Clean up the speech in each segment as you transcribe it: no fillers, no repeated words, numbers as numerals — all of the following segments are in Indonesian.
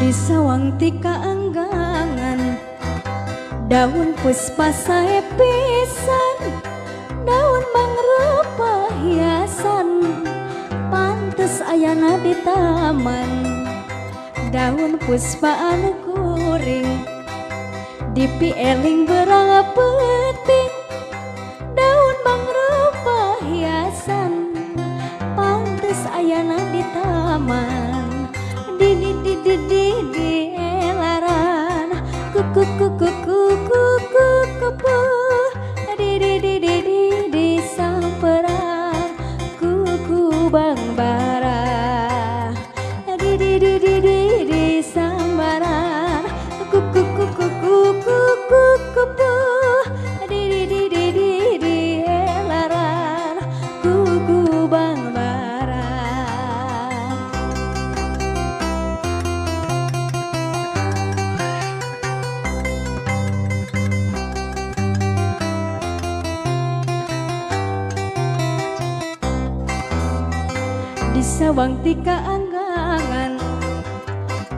Di sawang tika anggangan daun puspa sae pisan, daun mangrupa hiasan pantes ayana di taman. Daun puspa anu kuring dipieling berang peting, daun mangrupa hiasan pantes ayana di taman. Di elaran kuku kuku kuku kuku di samperan kuku bang bara di sambaran kuku kuku kuku kuku di elaran kuku bang bara. Di sawang tika anggangan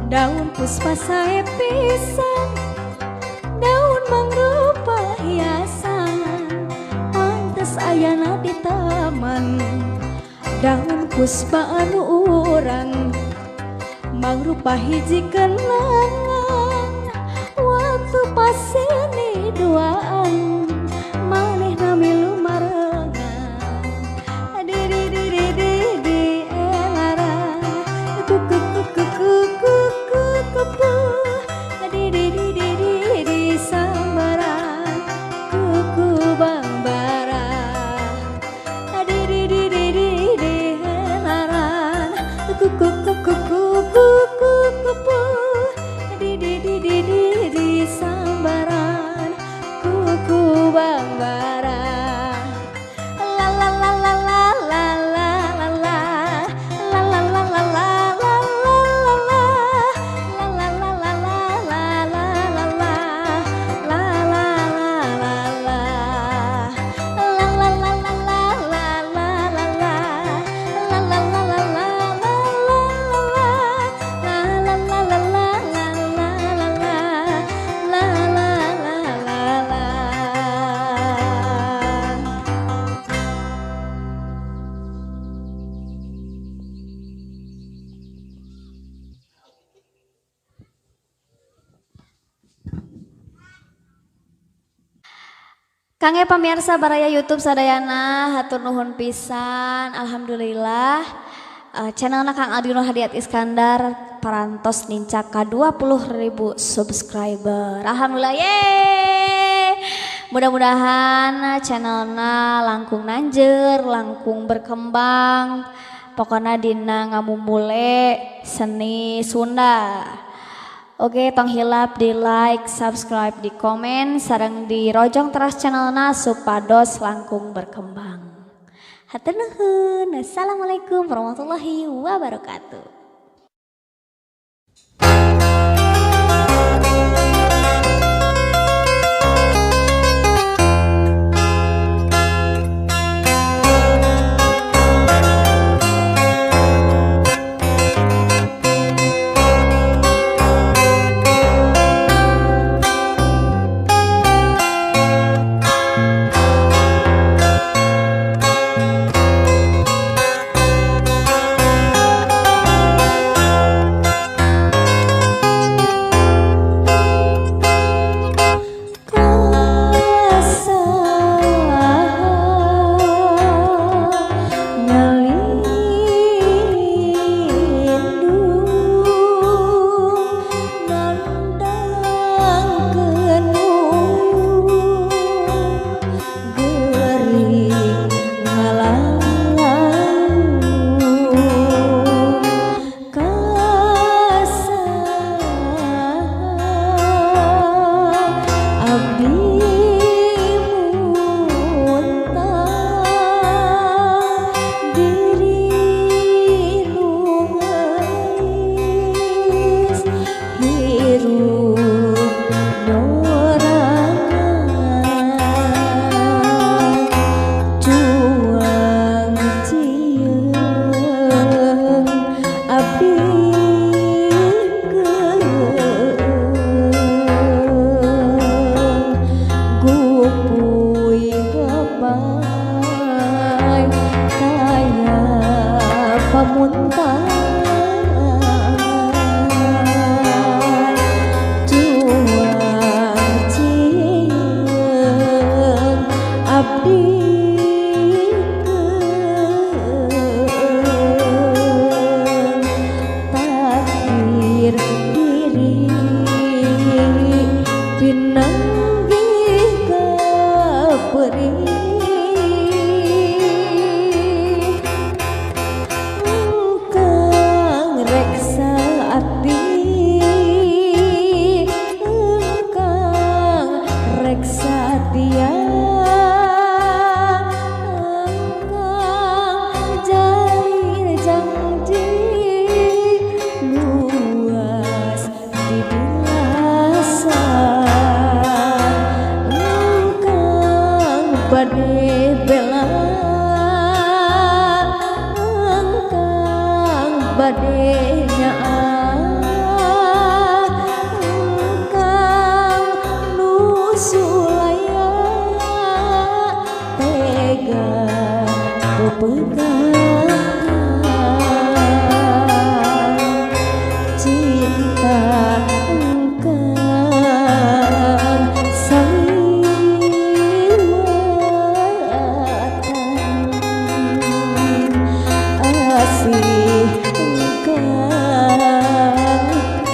daun puspa sae pisan, daun mangrupa hiasan pantes ayana di taman. Daun puspa anu urang mangrupa hiji kenangan waktu pasini duaan manehna milu marengan. Di elaran kuku kuku kuku kuku di sambaran kuku bang bara di elaran kuku kuku kuku kuku di sambaran kuku bang bara. La la la la la la la la la la la la la la Kange pamirsa baraya YouTube sadayana hatur nuhun pisan. Alhamdulillah channelna Kang Aldi Nur Hadiat Iskandar parantos nincak ka 20.000 subscriber. Alhamdulillah yeay. Mudah-mudahan channelna langkung nanjeur, langkung berkembang. Pokoknya dina ngamumule seni Sunda. Oke, tong hilap di like, subscribe, di komen, sareng di rojong teras channelna supados langkung berkembang. Hatur nuhun. Assalamualaikum warahmatullahi wabarakatuh. pamuntan juang cieun abdi takdir diri pinanggih kaperi bade bela engkang bade nyaah engkang nusulaya tega bepegang cinta engkang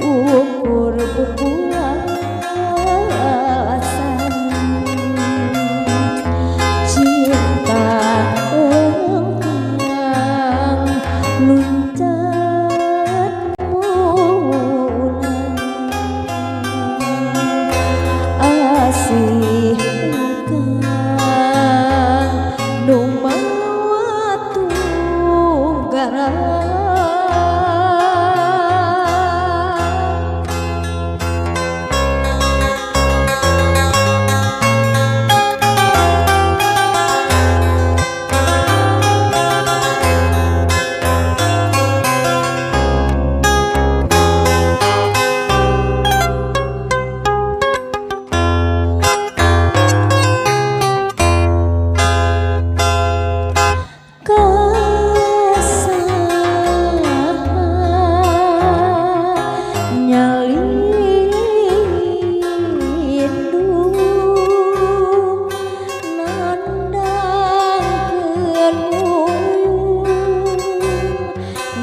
ukur kepuasan cinta engkang luncat mulan asih engkang numawa tunggaran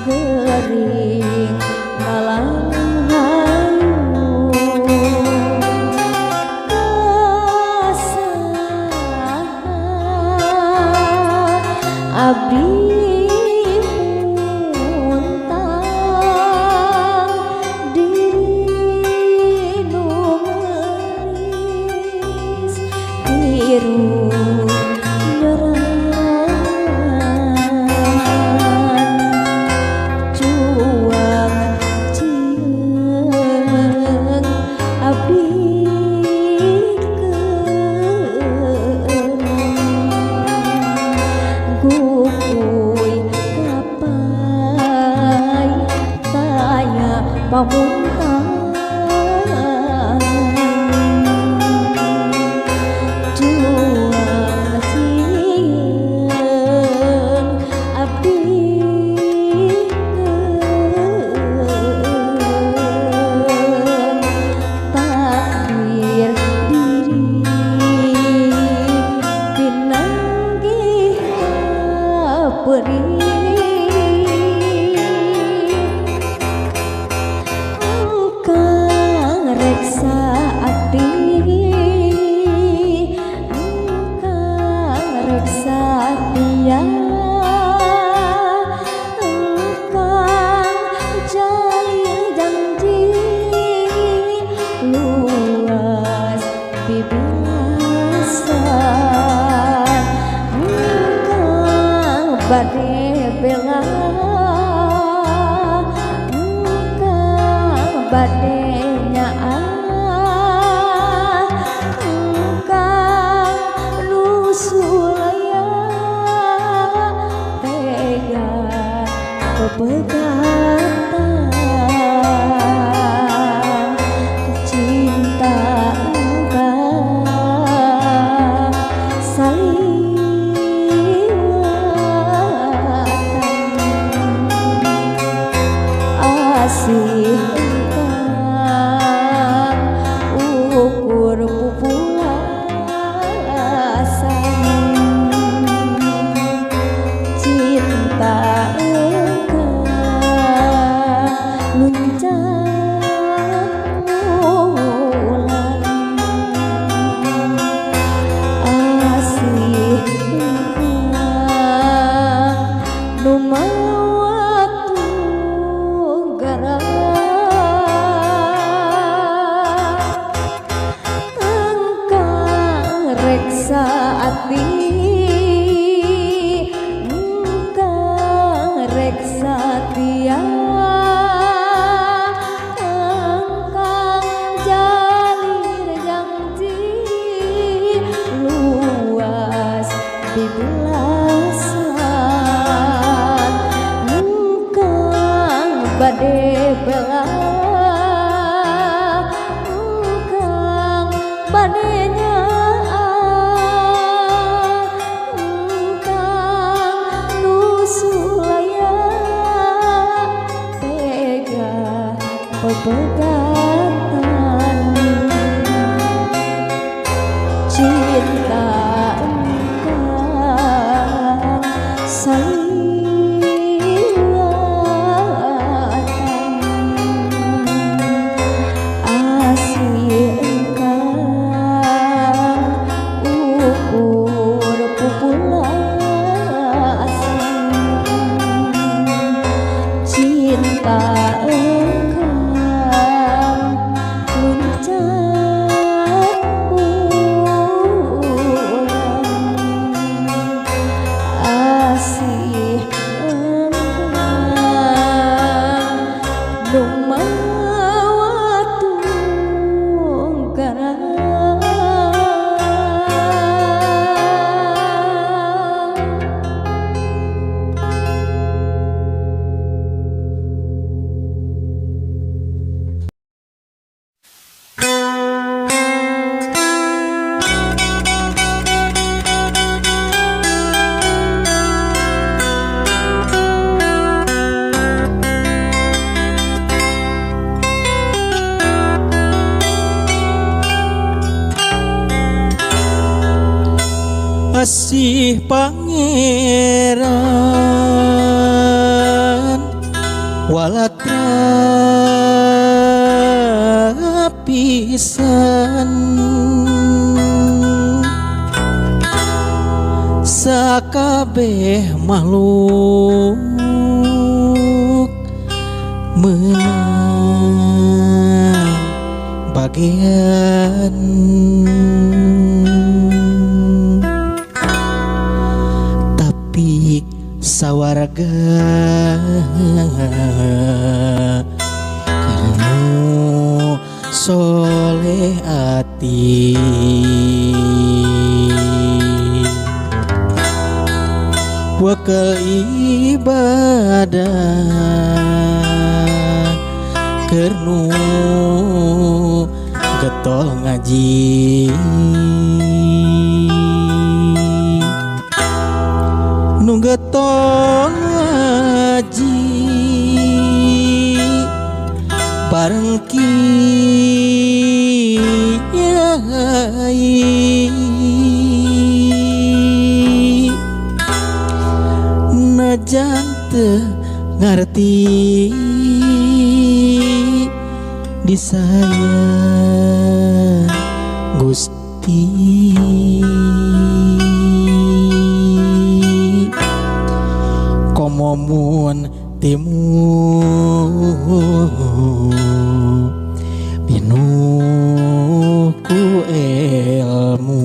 gering malang hayu kasah abdi muntang diri nu gelis biru pamuntan juang cieun abdi takdir diri pinanggih kaperi reksa ati engkang reksa tia engkang jalin janji luas bibiasan engkang bade bela engkang bade pegatan cinta engkau saliwatan Asih engkang ukur pupulasan cinta engkang luncang ulang asih engkang numawat tunggara engkang reksa ati engkang reksa tia engkang jalir janji luas di belasan engkang bade bela engkang bade nyaan engkang nusulaya tega pepegatan cinta engkang saliwatan asih engkang ukur pupulasan cinta engkang luncang ulang asih engkang numawat tunggara Asih pangeran walatra pisan sakabeh makhluk menang bagian sawarga kamu soleh ati wakal ibadah kernu getol ngaji getol ngaji bareng kiai najan teu ngarti di saya Gusti komomun timu pinuku ilmu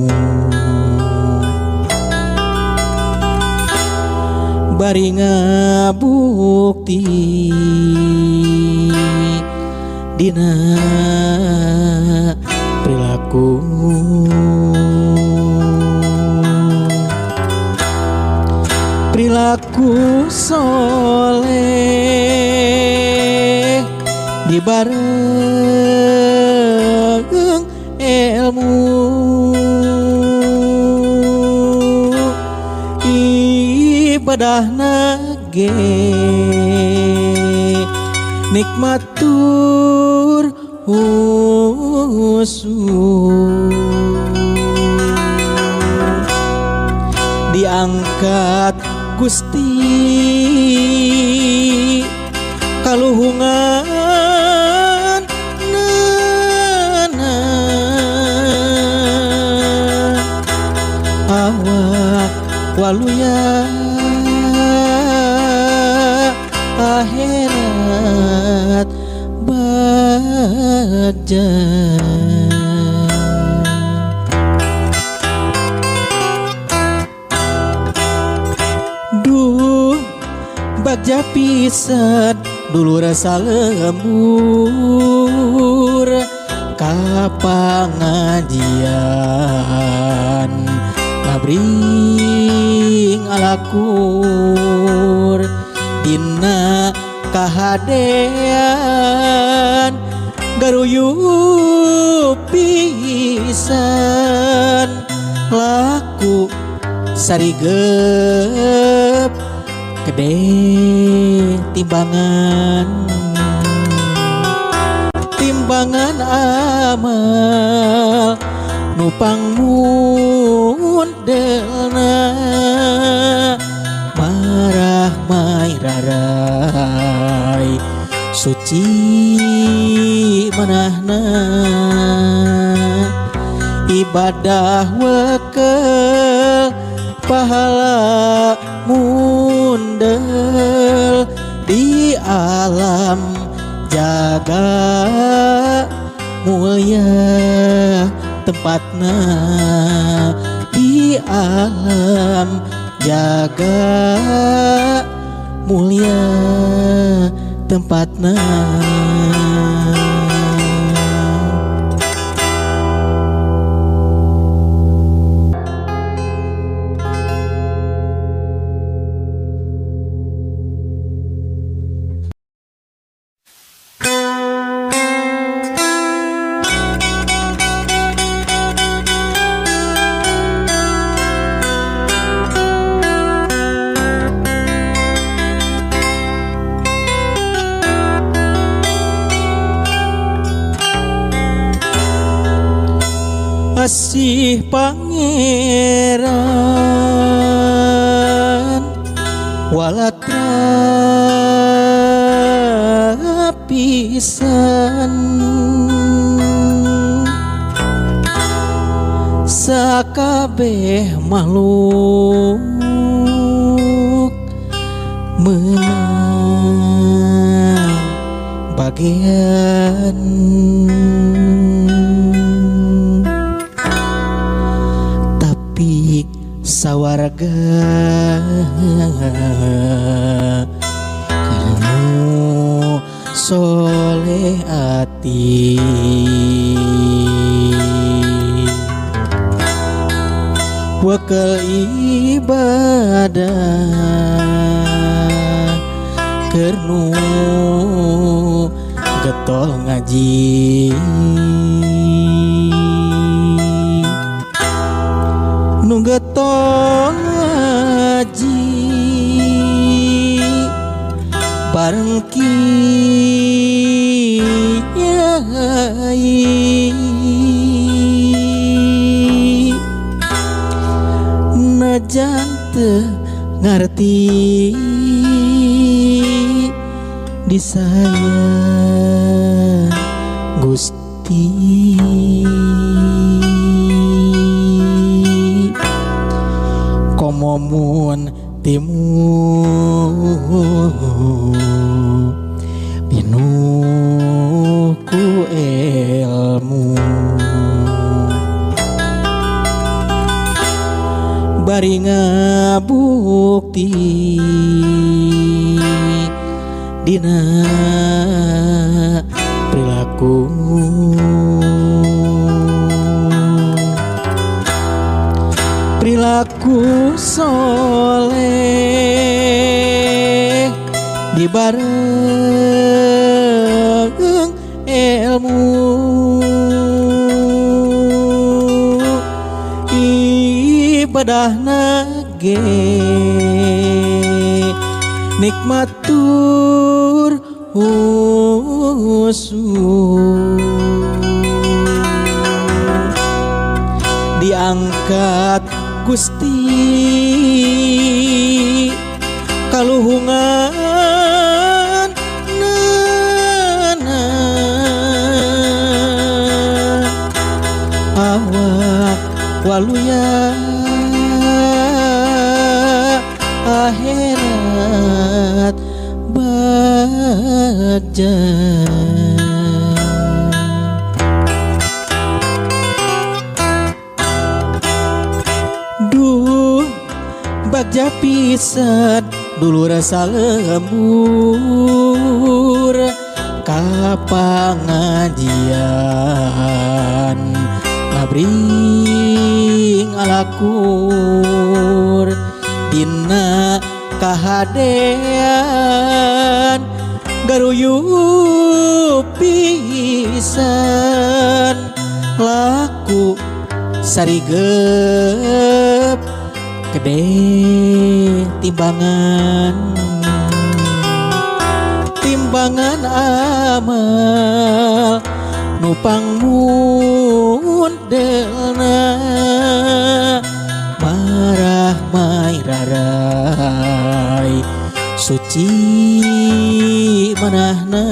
bari ngabukti dina perilaku perilaku soleh dibareng ilmu ibadah nage nikmatur usul diangkat Gusti kaluhungan nana awak waluya akhirat baja duh bagja pisan dulu rasa lembur ka pangajian ngabring alakur dina kahadean garuyup pisan laku sarigep gede timbangan amal nupang mundelna marah mairarai suci manahna ibadah wekel pahala mundel di alam jaga mulia tempatna di alam jaga mulia tempatna. Asih pangeran walatra pisan sakabeh makhluk menang bagian sawarga kamu soleh ati wakil ibadah kernu getol ngaji getol ngaji bareng kiai najan teu ngarti di saya Gusti komomun timu binuku ilmu bari ngabukti dina perilaku soleh dibareng ilmu ibadah nage nikmatur musuh diangkat Gusti kaluhungan nana awak waluya akhirat bagja duh bagja pisan dulu rasa lembur ka pangajian ngabring alakur dina kahadean garuyup pisan laku sarigep gede timbangan amal nupang mundelna marah mai rarai suci manahna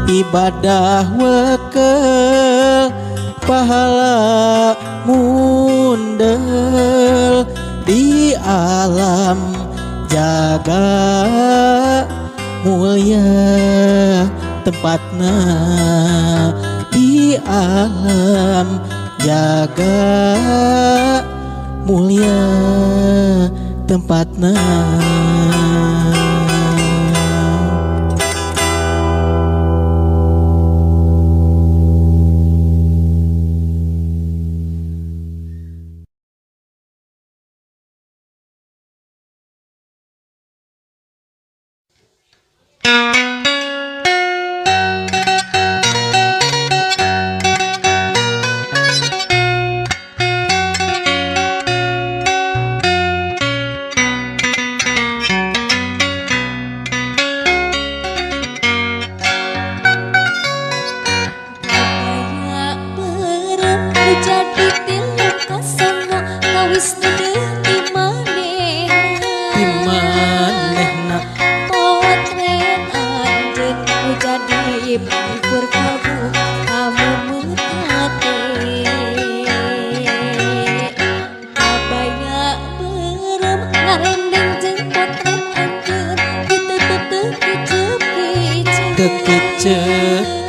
ibadah wekel pahala mundel di alam jaga mulia tempatna di alam jaga mulia tempatna.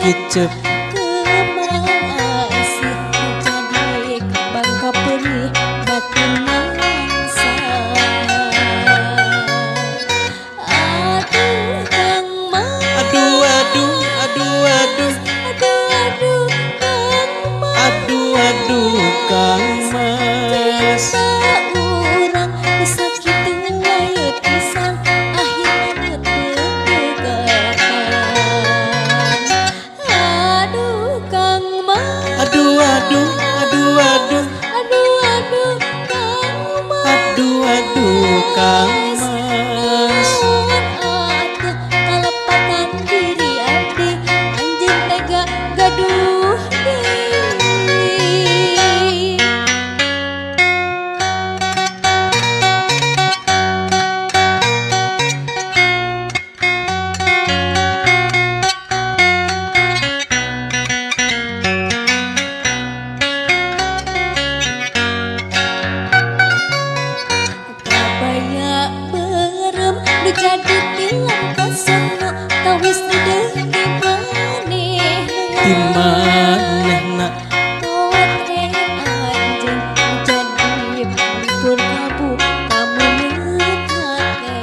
Kecep kemasih jadi bangka perih batin mangsa aduh kang mas aduh aduh aduh aduh aduh kang mas aduh kang mas urang sakit laut pisang akhirnya aduh kang mas kalepatan diri abdi anjeun tega gaduh deui jadi tilam kasana tawis dedeh di manehna kawatre anjeun jadi pur kabu kamu metate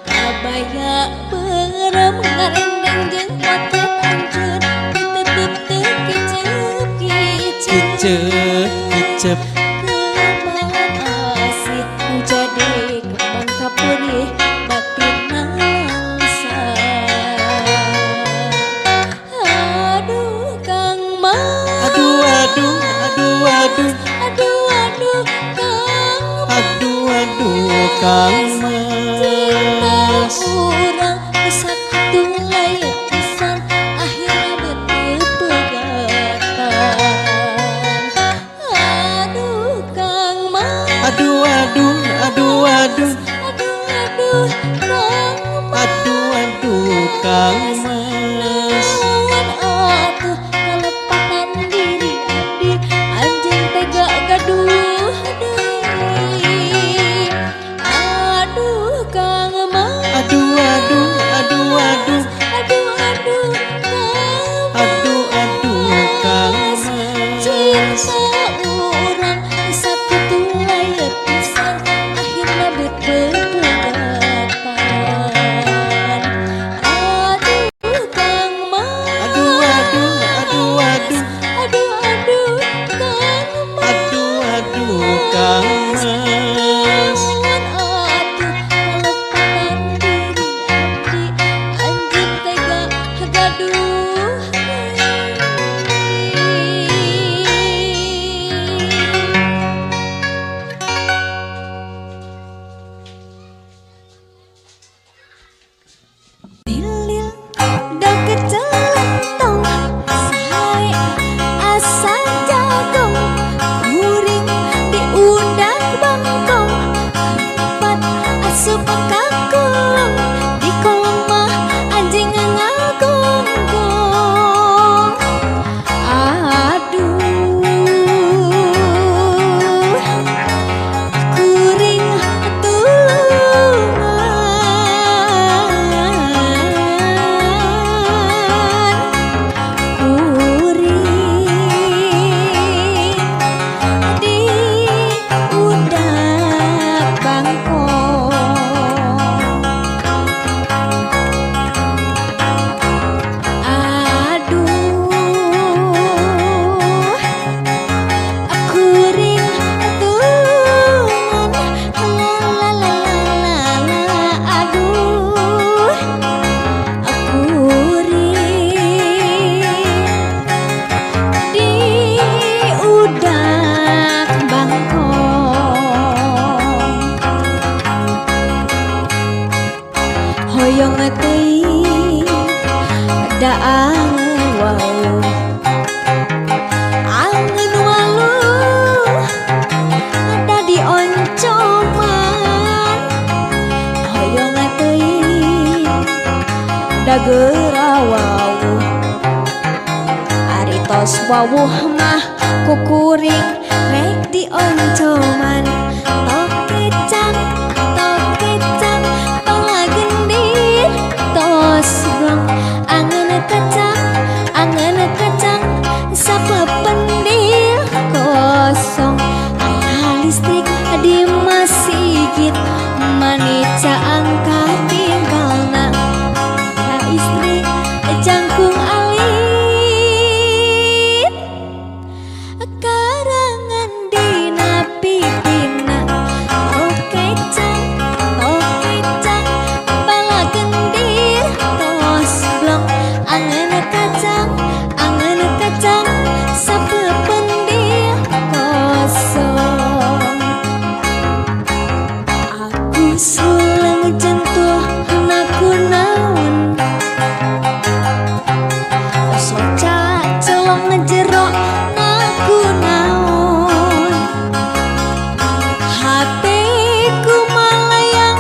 kabaya berem ngarendeng jeung potret anjeun ditutup teu kicep jadi bangka perih batin mangsa aduh kang mas aduh kang mas kang mas Kang Mas. Atuh kelepatan diri abdi anjing tega gaduh deui. Aduh Kang Mas. Aduh aduh aduh aduh Aduh aduh Kang Mas. aduh aduh Kang Mas. Cinta urang sakitu layar pisan akhirna berpegatan. Aduh Kang Mas. Aduh aduh aduh aduh Aduh aduh Kang Mas. aduh aduh Kang Mas. Atuh kelepatan diri abdi anjing tega gaduh. Lilin doket celentong sae asa jagung kuring diundang bangkong empat asup kakulung di kolong mah anjing ngagonggong. Aduh kuring hoyong teuing da angeun waluh ada di oncoman hoyong teuing da geurawawuh ari tos wawuh mah kukuring rek di oncoman tok kecang palagendir tos blong angeun kacang sapependil kosong aya listrik di masjid manica angkat tinggalna ya istri jangkung alit karangan dina pipina tok kecang palagendir tos blong angeun kacang sapependil kosong aku suleng jentuh naku naon soca celong ngejero naku naon hatiku malayang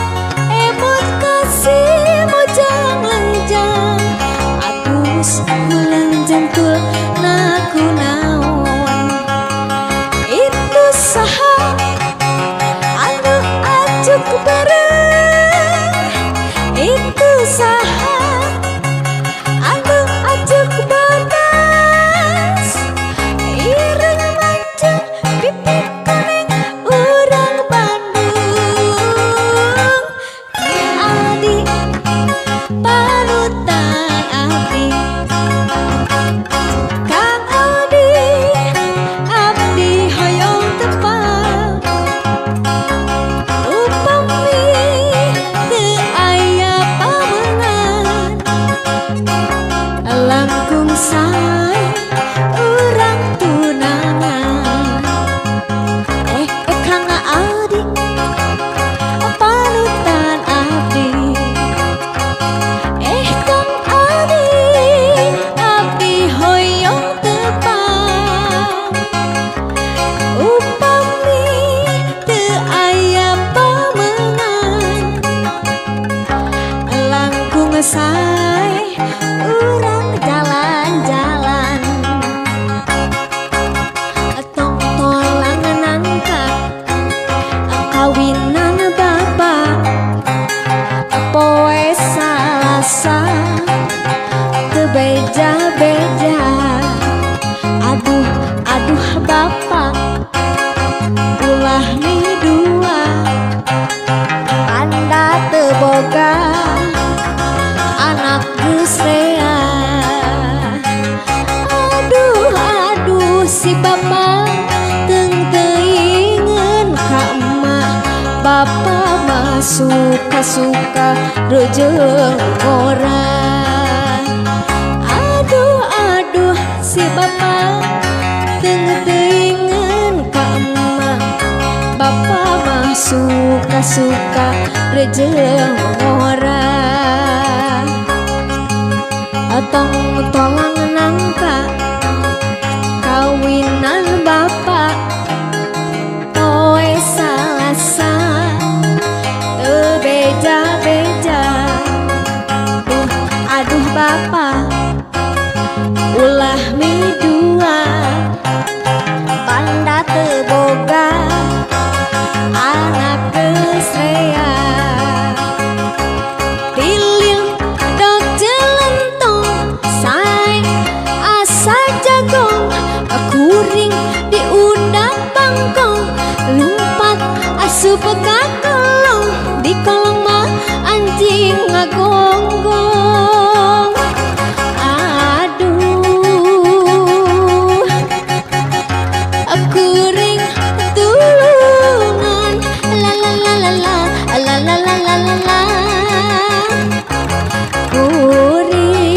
emot kasih mojang lenjang atus bulan jentul naku naon itu saha anu ajuk bareng itu saha boga anak gusrea. Aduh aduh si bapak teng teuingeun ka emak. Bapak mah suka-suka rujung orang. Aduh aduh si bapak teng teuingeun ka emak. Bapak mah suka-suka rejeng orang. Atong tolong nangka kawinan bapak poe Salasa teu beja-beja. Aduh bapak ulah midua panda teu boga anak geusrea. Dilil dok jelentong sae asa jagong. Kuring diundang bangkong lumpat asup ka kolong. Di kolong mah anjing ngagonggong. Aduh kuring tulungan la la la la la la la la la la la. Kuring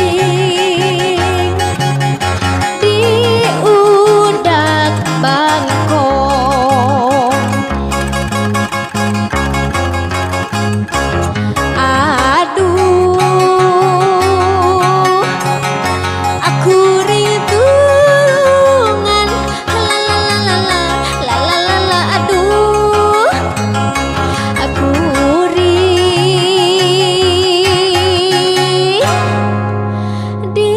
diudak bangkong. Aduh aku rintungan la la la la la la la la la. Aduh aku di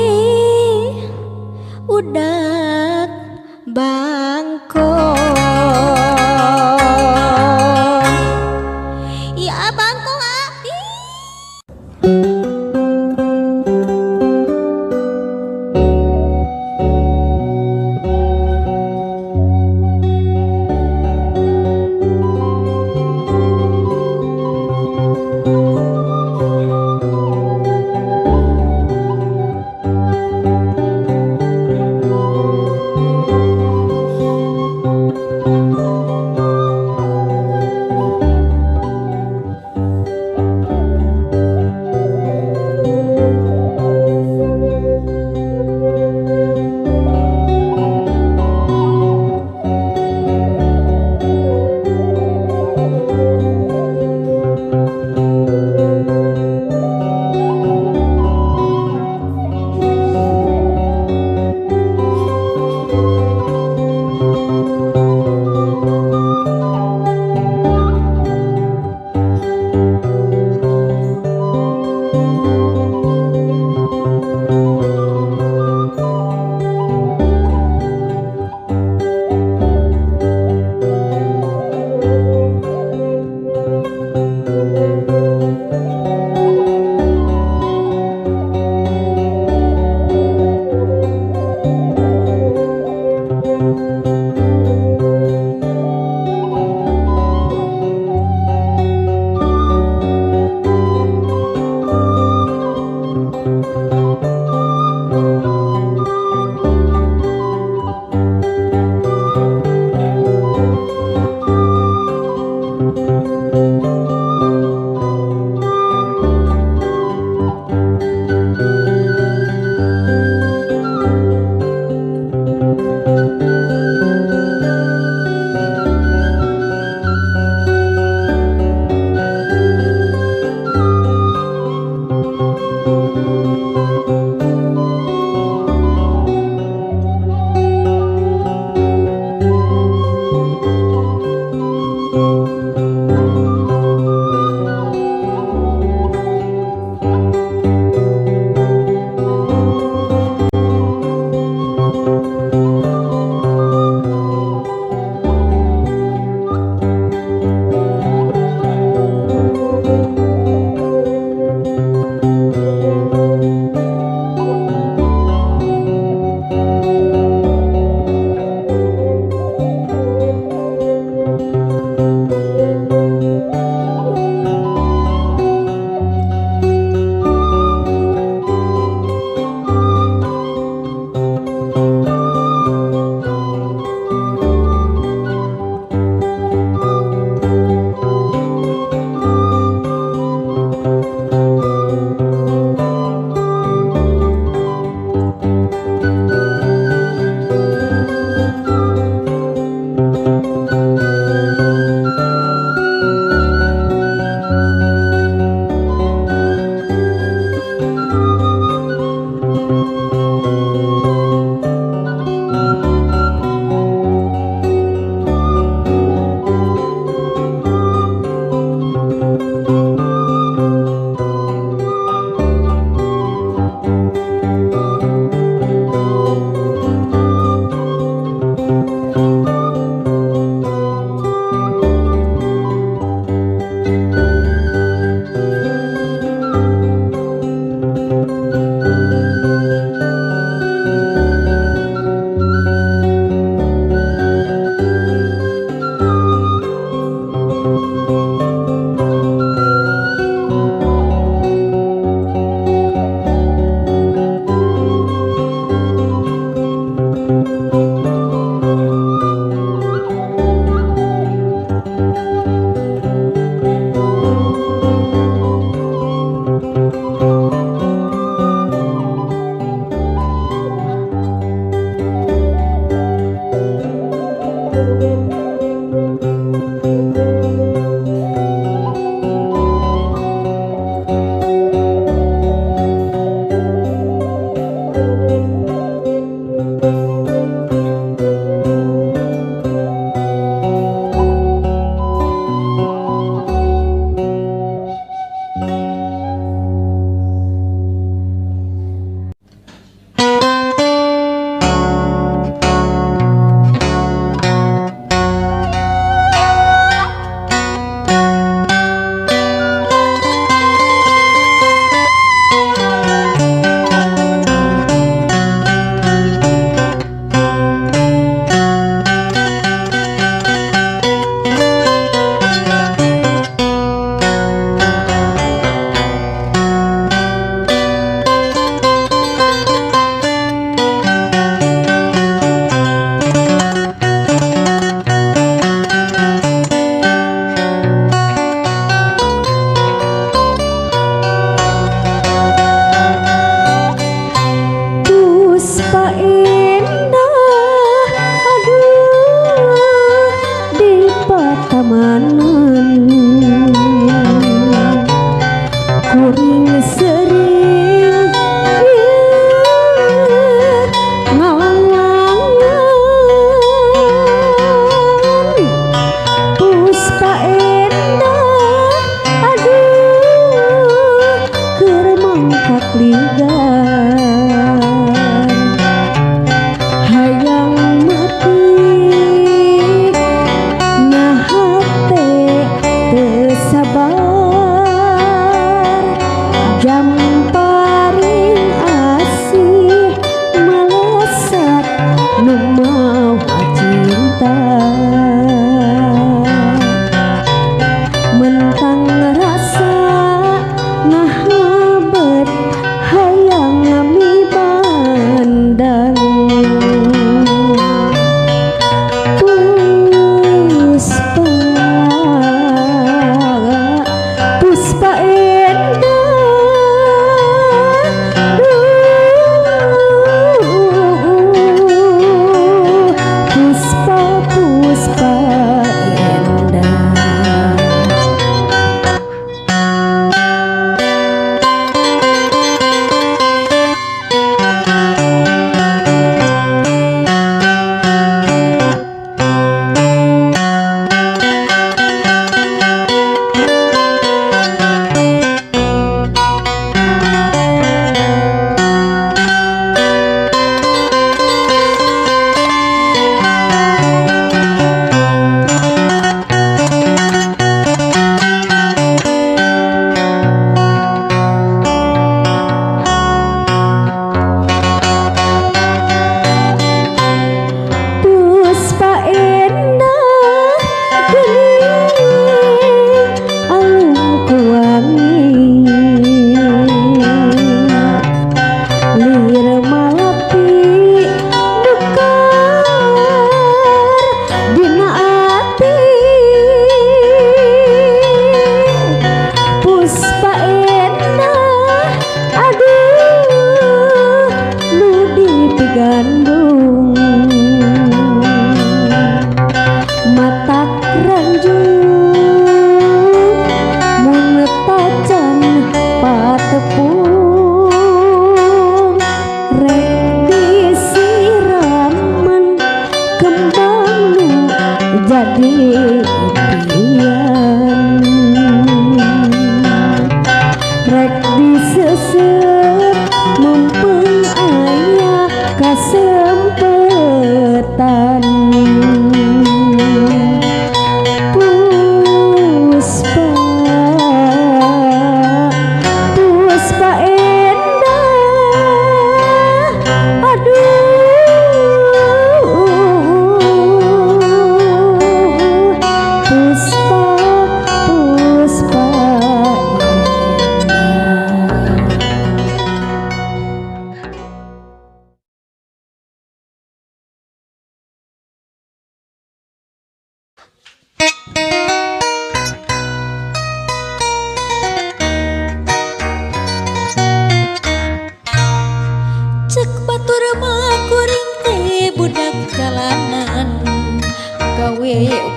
udak bangkong. Ya bangkong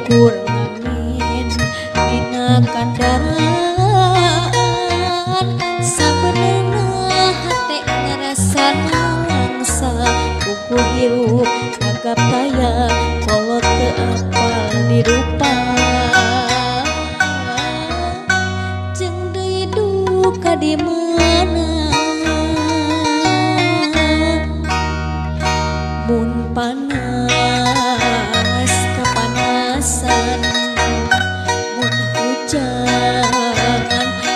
ukur ngamin dina kandaran sabenerna hate ngarasana langsa kuku hirup agap daya kolot teu apal dirupa jeung deui duka di mana mun panas kapanasan mun hujan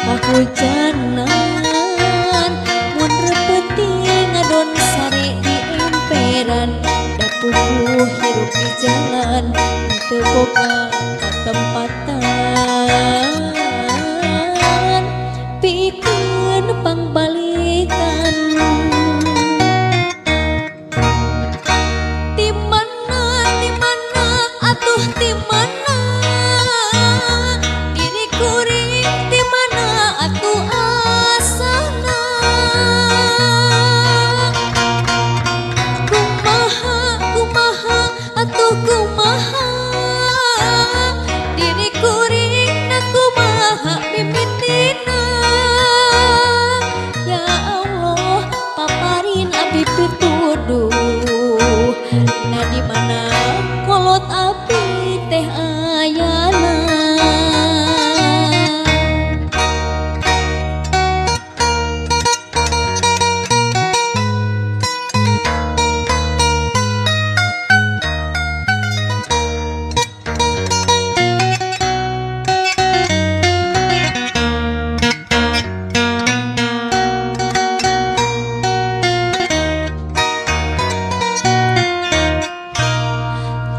kahujanan mun repeuting ngadon sare di emperan da puguh hirup di jalan teu boga katempatan pikeun pangbalikan atuh di mana diri kuring di mana atuh asana kumaha kumaha atuh kumaha diri kuring na kumaha mimitina ya Allah paparin abi pituduh na di mana kolot api teh ayana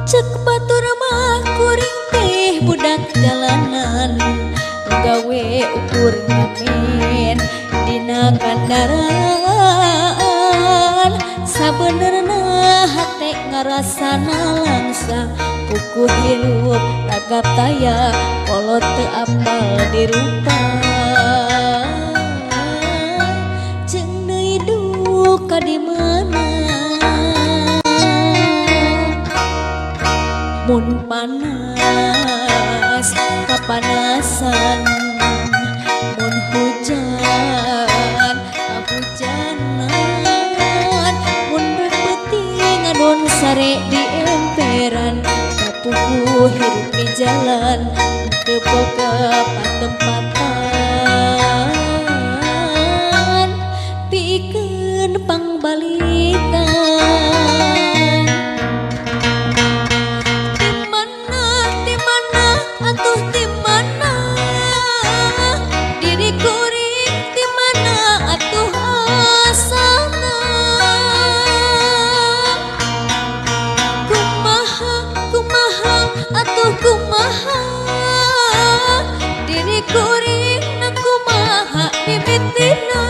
cek batur mah kuring teh budak jalanan gawe ukur ngamin dina kandaran sabenerna hate ngarasana langsa kuku hirup ragap daya kolot teu apal dirupa jeung deui duka di mana mun panas kapanasan mun hujan kahujanan mun repeuting ngadon sare di emperan kapuguh hirup di jalan teu boga patempatan pikeun pangbalikan atuh di mana diri kuring di mana atuh asana kumaha kumaha atuh kumaha diri kuring na kumaha mimitina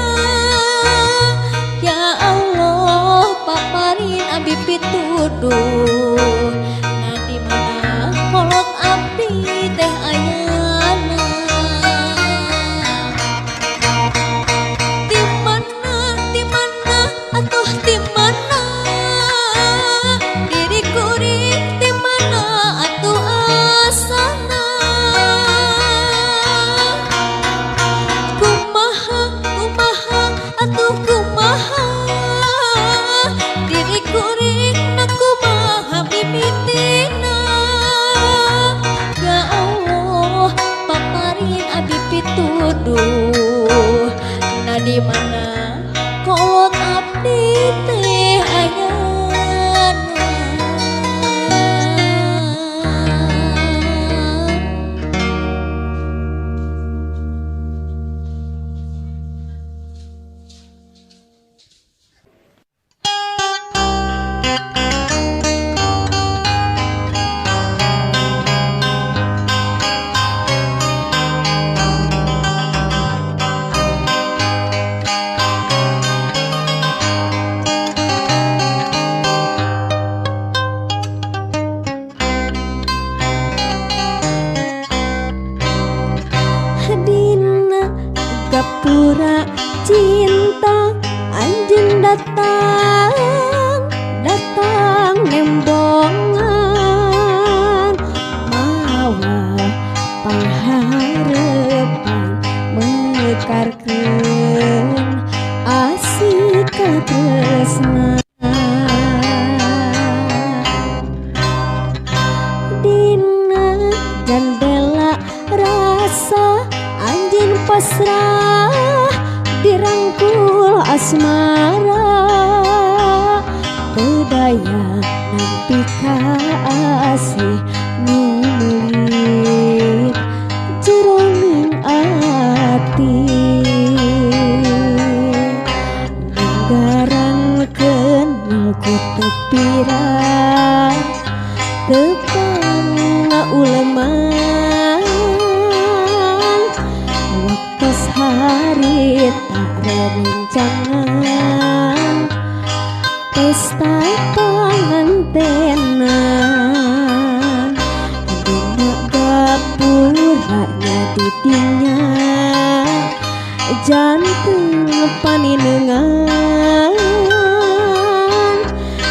ya Allah paparin abi pituduh na di mana kolot api teh ayana di mana atuh di mana diri kuring di mana atuh asana kumaha kumaha atuh kumaha diri kuring na kumaha mimitina ya Allah paparin abi pituduh na di mana kolot abdi teh ayana gapura cinta anjeun datang datang nembongan nekarkeun asih ka tresna dina jandela rasa anjeun pasrah dirangkul asmara teu daya nampi ka asih nu meuli jroning ati nanggarankeun ku tepirang tepangna uleman waktos hari tak rerencangan pesta pangantenan dina gapuranya didinya jantung paninengan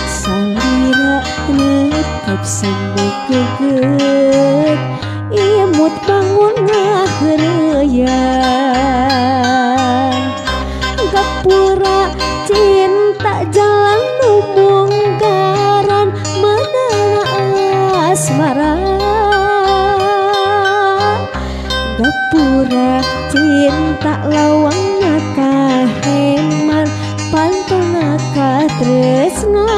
salira netep sembuk geget imut bangun ngaheureyan gapura cinta jalan numunggaran menara asmara gapura cinta lawangna kaheman pantona ka tresna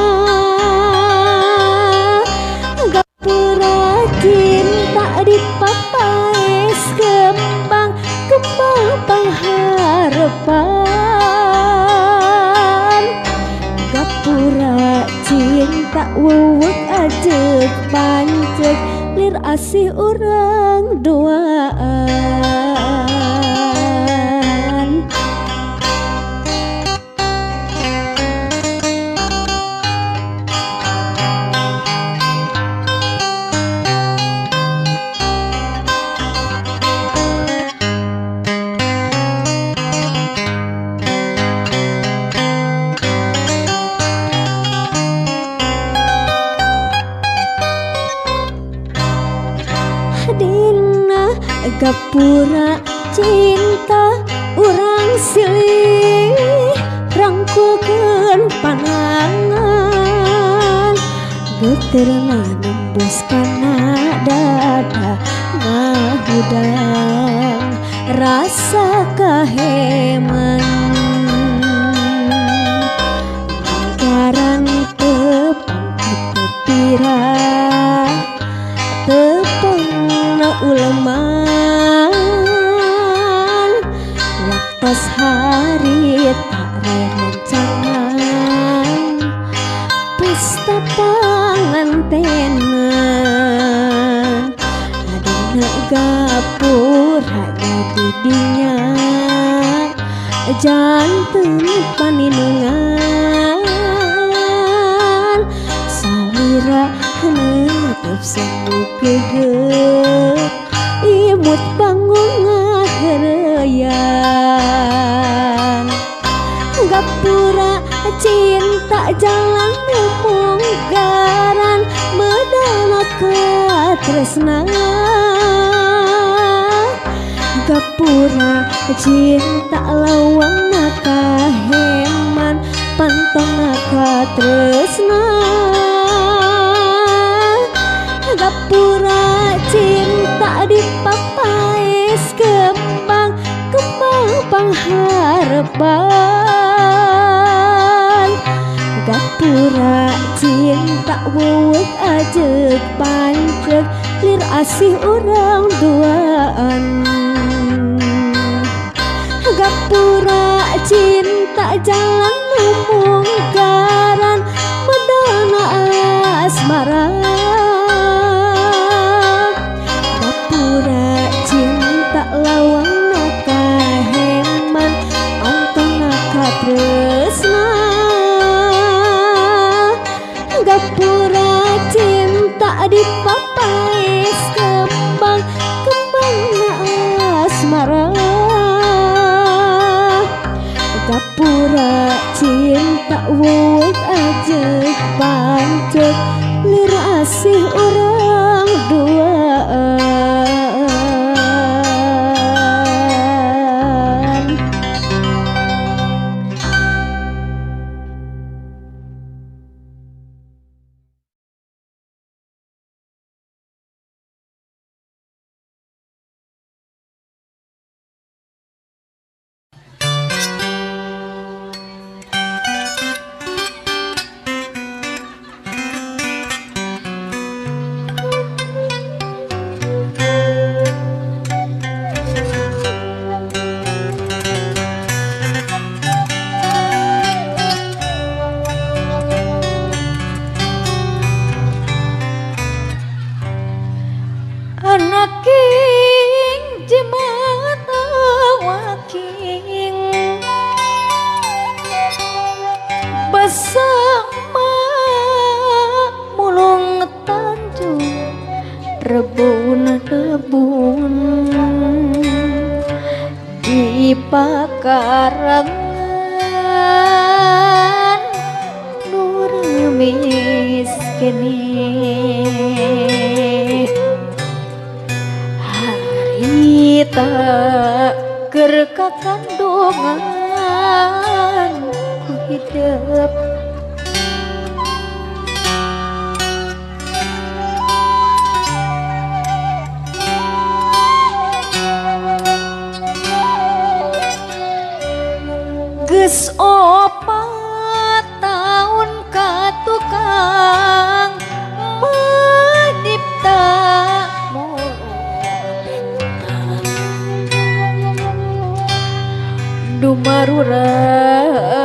gapura cinta dipapaes kembang pengharapan gapura cinta wuwuk ajeg panceg lir asih urang duaan dina gapura cinta urang silih rangkulkeun panangan geterna nembus kana dada ngahudang rasa kaheman nanggaran tepang tepira tepangna uleman waktos hari tak rerencangan pesta pangantenan adina gapura didinya jantung paninengan salira netep sembuk geget imut bangun ngaheureyan gapura cinta jalan numunggaran medana ka tresna gapura cinta lawangna kaheman pantona ka tresna gapura cinta dipapaes kembang pengharapan gapura cinta wuwuk ajeg panceg lir asih urang duaan gapura cinta jalan numunggaran medana asmara gapura cinta lawangna kaheman pantona ka tresna gapura cinta dipapaes kembang asmara gapura cinta wuwuk ajeg panceg lir rebun di pakarangan nur miskini harita ker kakandungan ku hidup geus 4 tahun ka tukang mencipta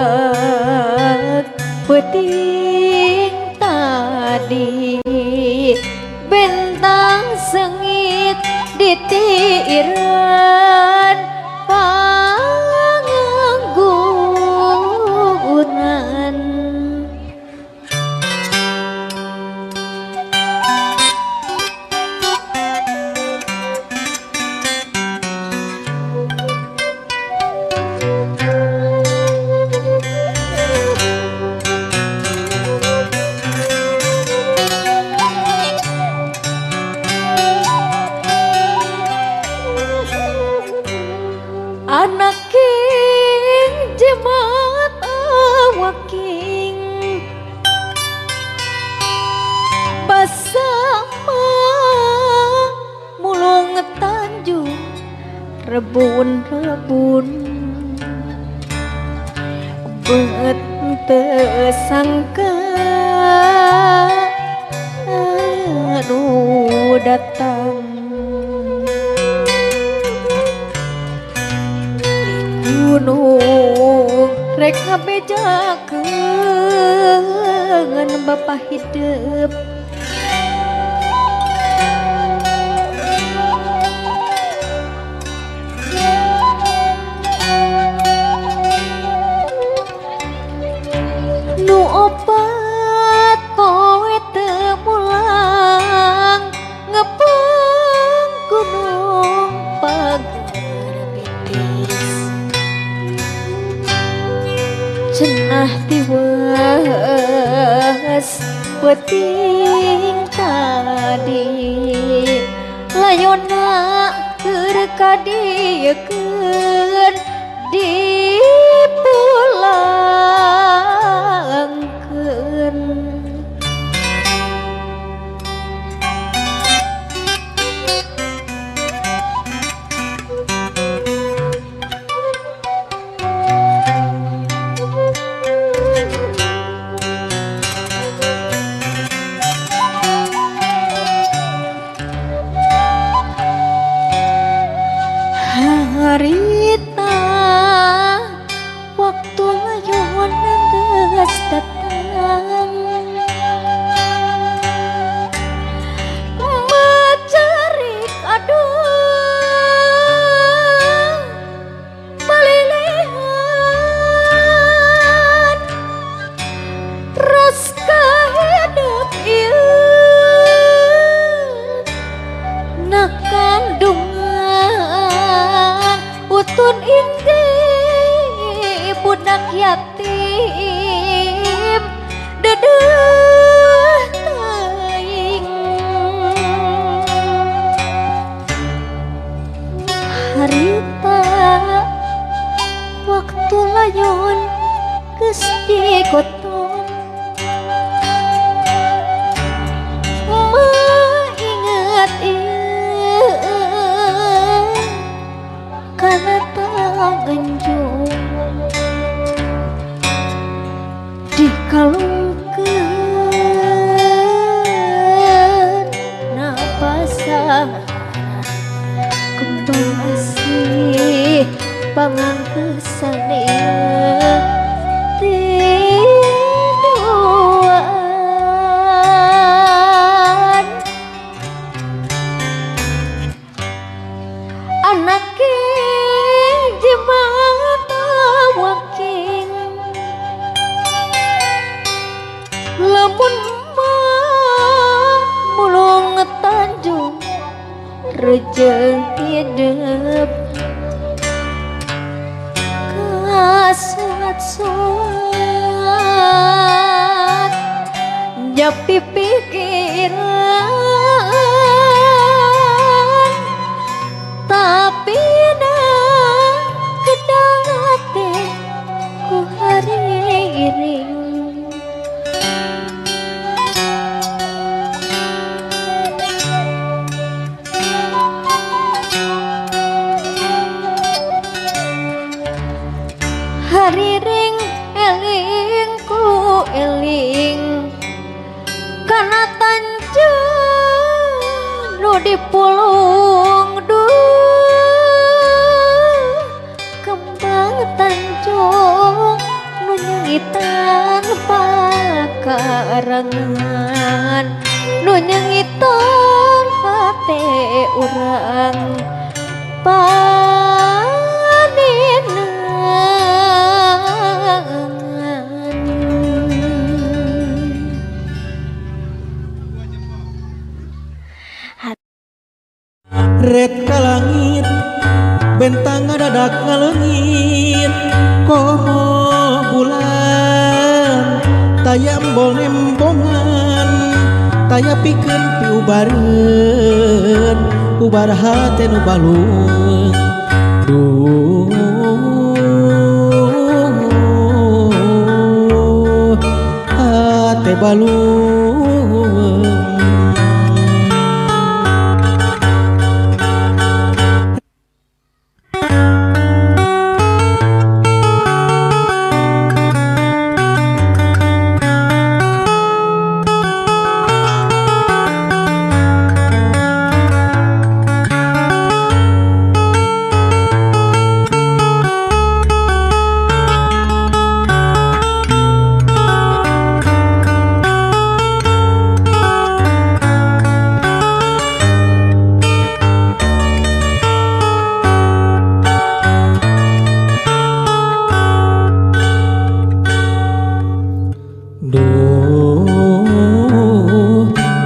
dumarurat peting tadi bentang sengit ditiireun panganggunan anak king jemaat awaking basama mulung tanjung rebun bet teu sangka anu datang gunung rek ngabejakeun bapa hidup nu opat poe teu mulang ngepeng gunung pagar bitis cenah tiwas peting tadi layona keur kadiekeun dipulangkeun harita waktu ngayon geus datang macarik aduh malilihan ras kahidup ieu nak kandungan utun indi budak yatim dedeuh teuing harita waktu layon geus digotong mainget ieu kana tanganjung dikalungkeun napasan kembang asih pangangkesan ieu tiduan anak jemaat awaking lamun mulung tanjung jeung hidup kasat-sat nyapi pikiran tapi nah kedate ku hariring hariring eling ku eling kana tanjung nu dipulung kembang tanjung nu nyengitan pakarangan nu nyengitan hate urang Red ka langit bentang ngadadak ngaleungit komo bulan taya embol nembongan taya pikeun piubareun ubar hate nu balung hate balung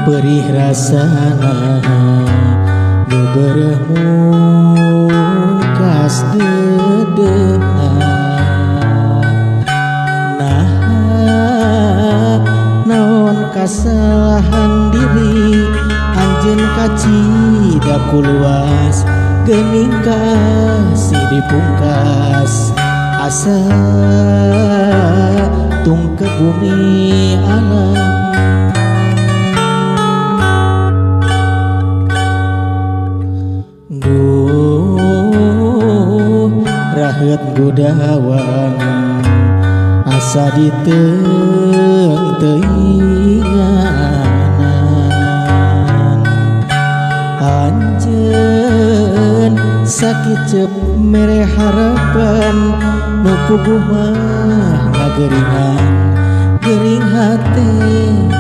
perih rasana bebereh mukas dedehan nah naon kasalahan diri anjeun kacida kuluas geuning kasih dipungkas asa tung ke bumi alam rahet gudawang asa diteung teuinganan anjeun sakit cep mere harapan nu puguh mah ngageringan gering hate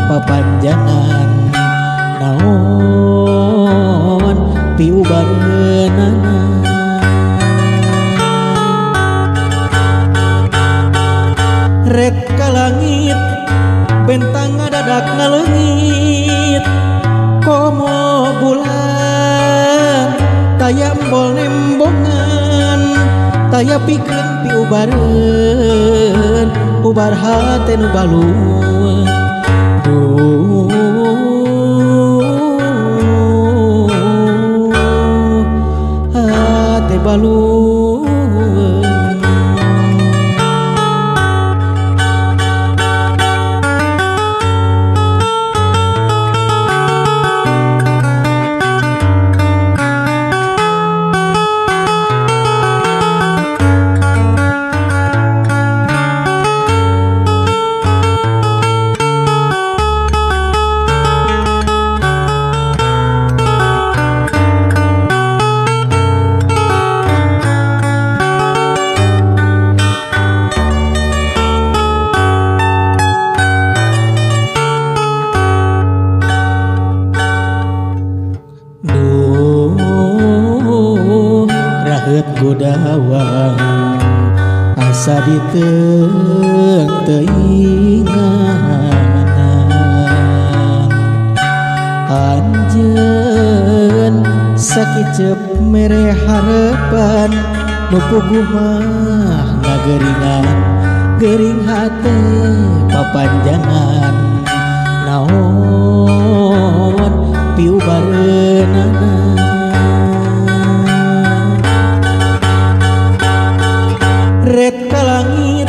papanjangan naon piubareunana red ka langit bentang ngadadak ngaleungit komo bulan taya embol nembongan taya pikeun piubareun ubar hate nu balung hate balung gudawang asa diteung teuinganan anjeun sakicep mere harapan nupuguh mah ngageringan gering hate papanjangan naon piubareunana red ka langit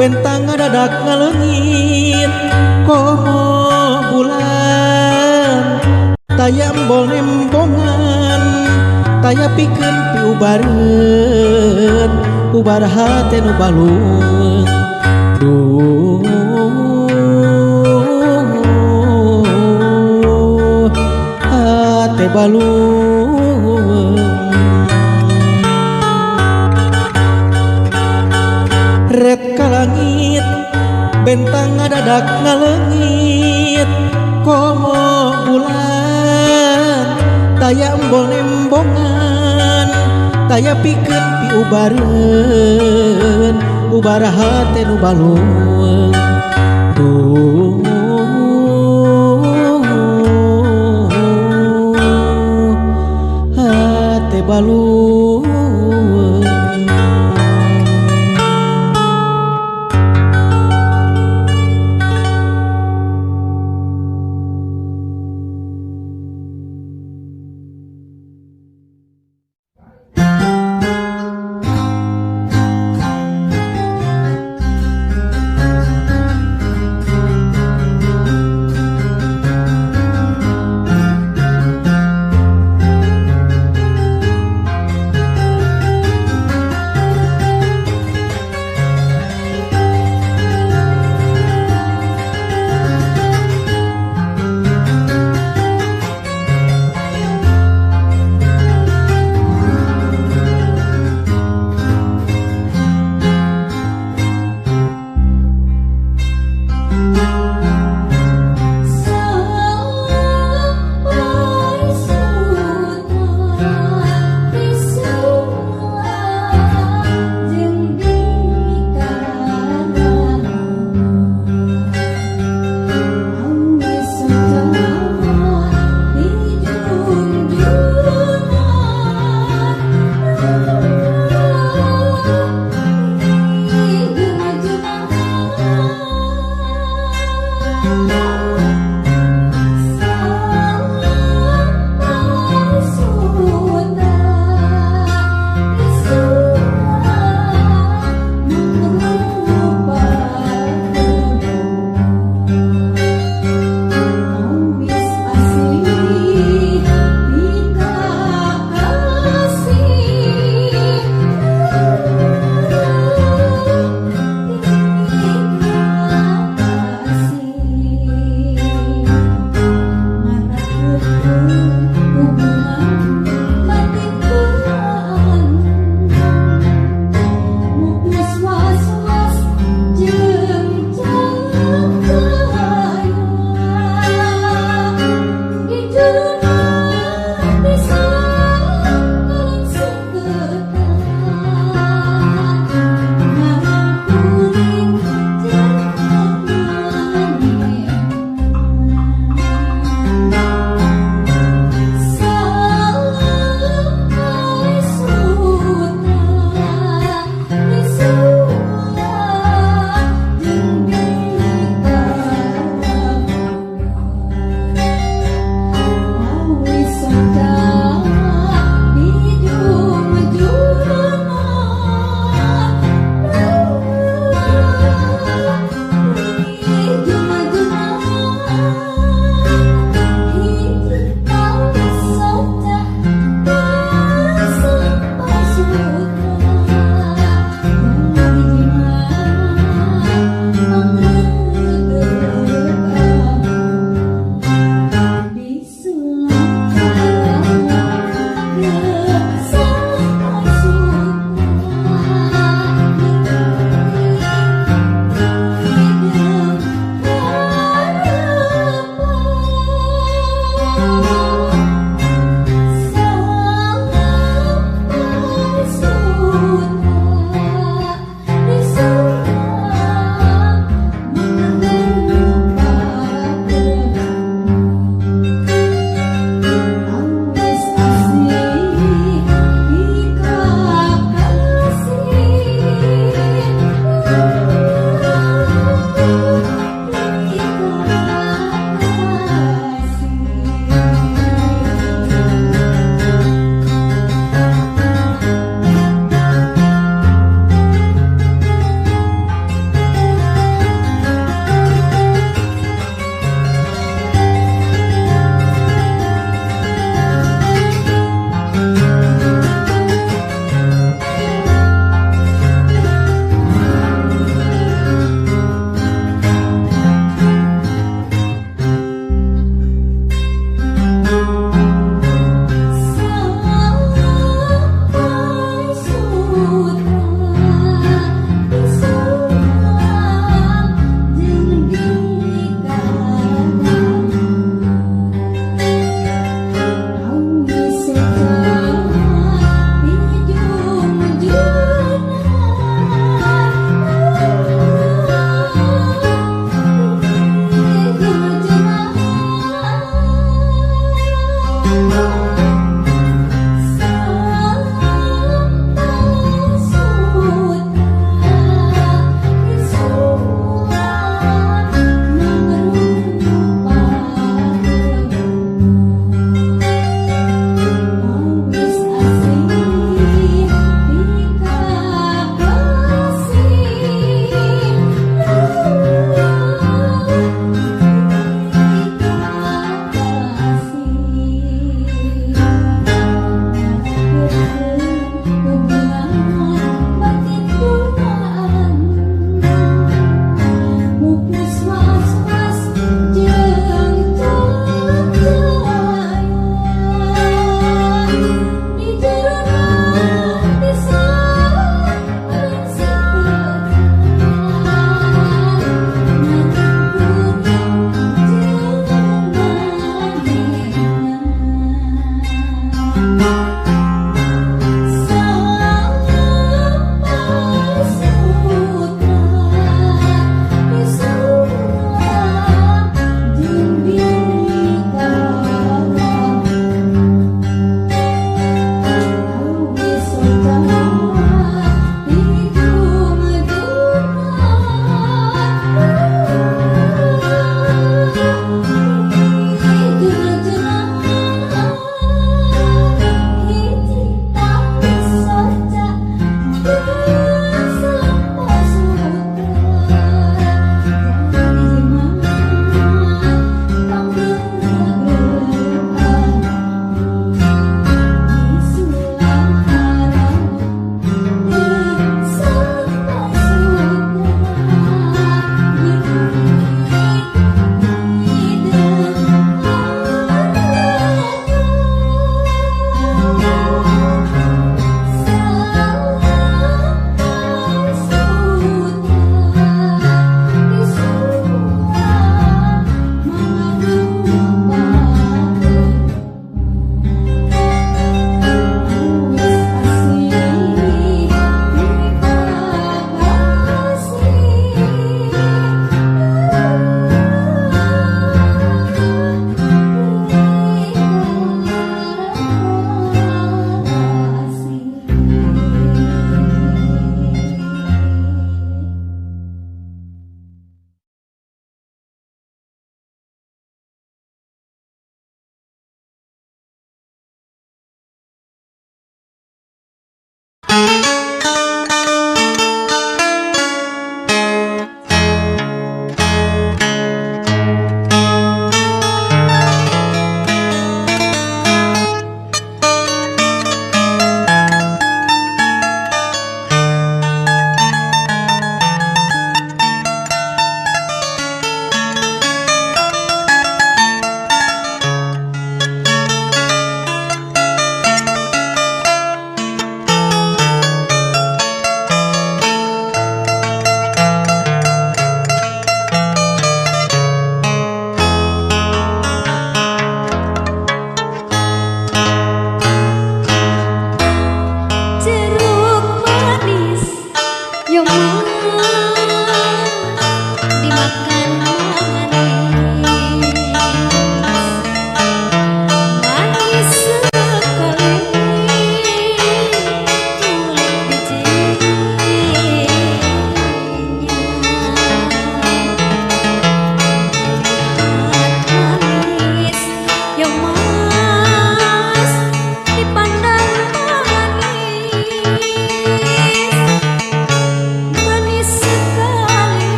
bentang ngadadak ngaleungit komo bulan taya embol nembongan taya pikeun piubareun ubar hate nu balung duh hate balung red ka langit bentang ngadadak ngaleungit komo bulan taya embol nembongan taya pikeun piubareun ubar hate nu balung duh hate balung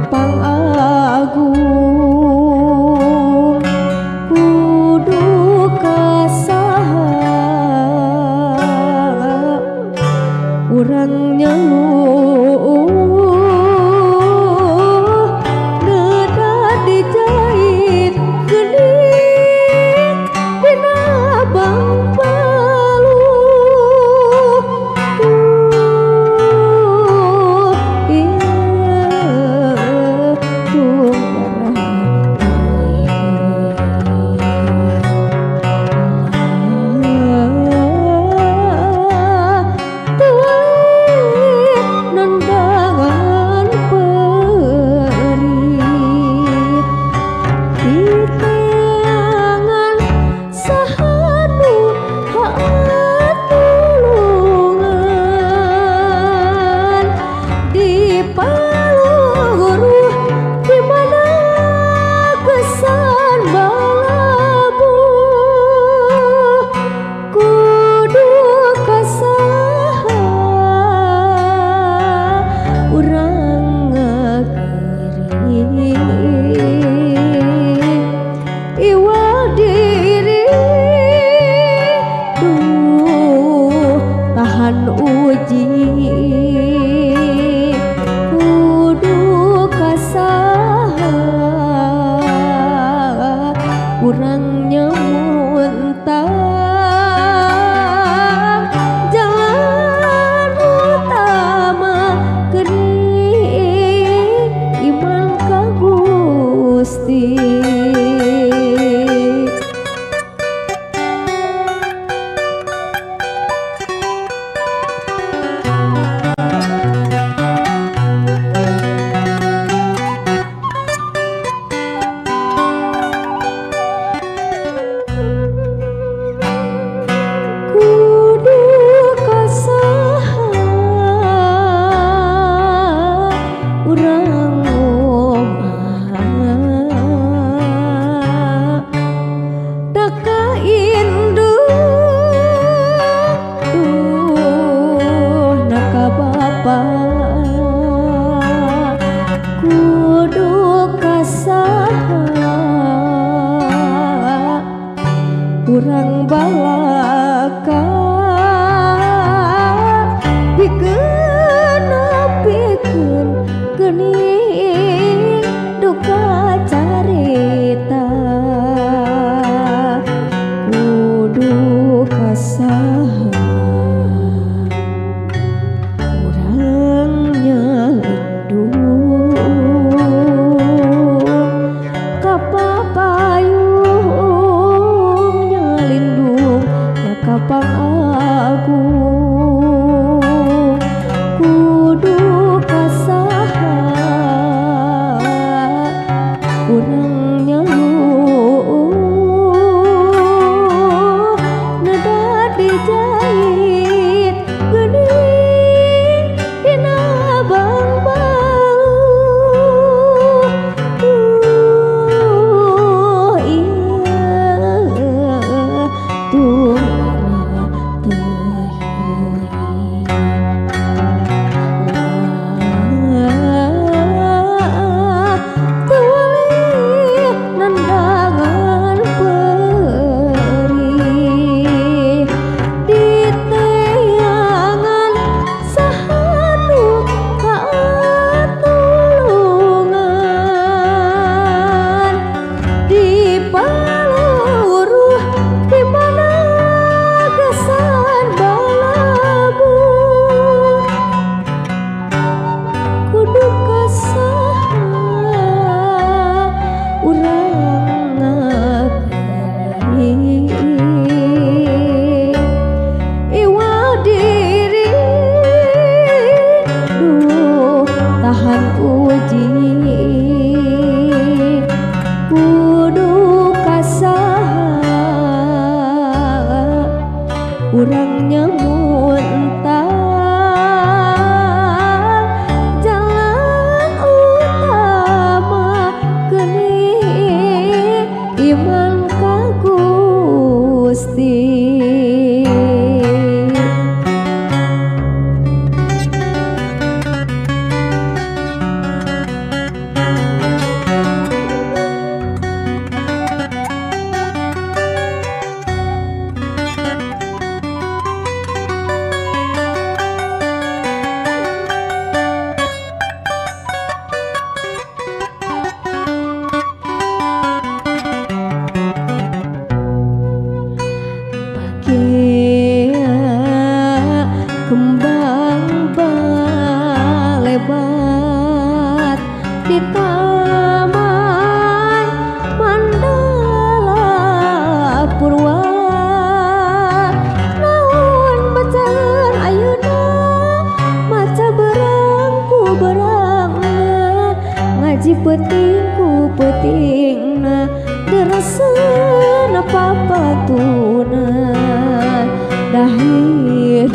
Kapang agung kudu kasaha urang nyeluh neda dijahit geuning dina bang paluh uji kudu kasaha urang nyamuntang jalan utama geuning iman ka Gusti. Urang balaka pikeun geuning duka carita kudu kasaha urang nyalidu kapapayung nyalin petingna deraseuna papatuna dahir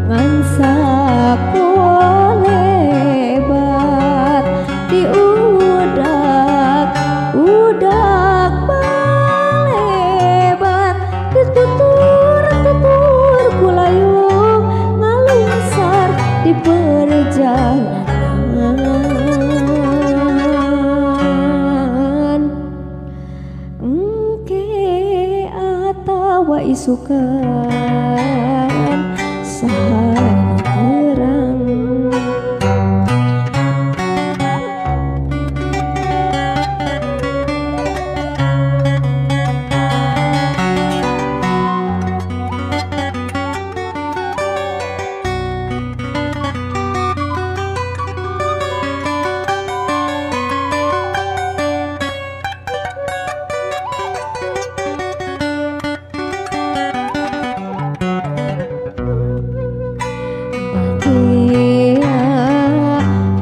ngan sakolebat di udak balebat ditutur kulayung ngalungsar di perjalanan engke atawa isukan saha terang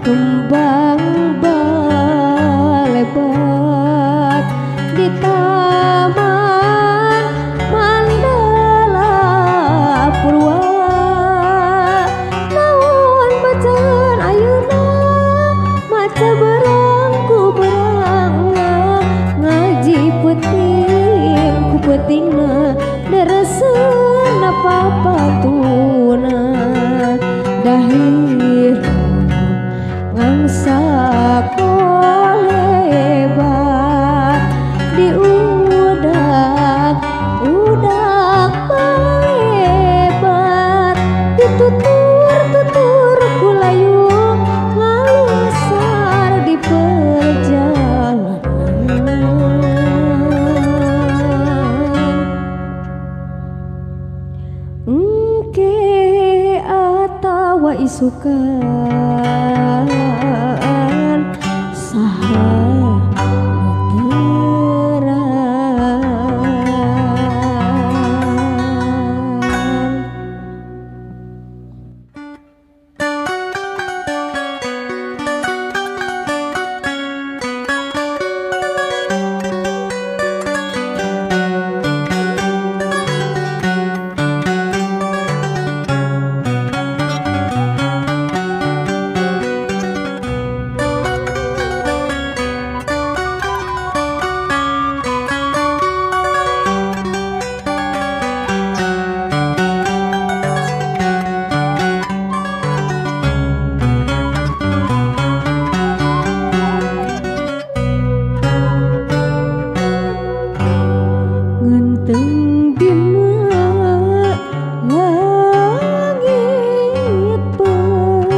kembang balebat di taman Mandala Purwa naon bacaan ayeuna maca berang ku berangna ngaji peting ku petingna deraseuna papatuna dahir ngangsa kolebat di udak balebat ditutur kulayung ngalungsar di perjalanan engke atawa isukan saha ngenteng dina langit peuting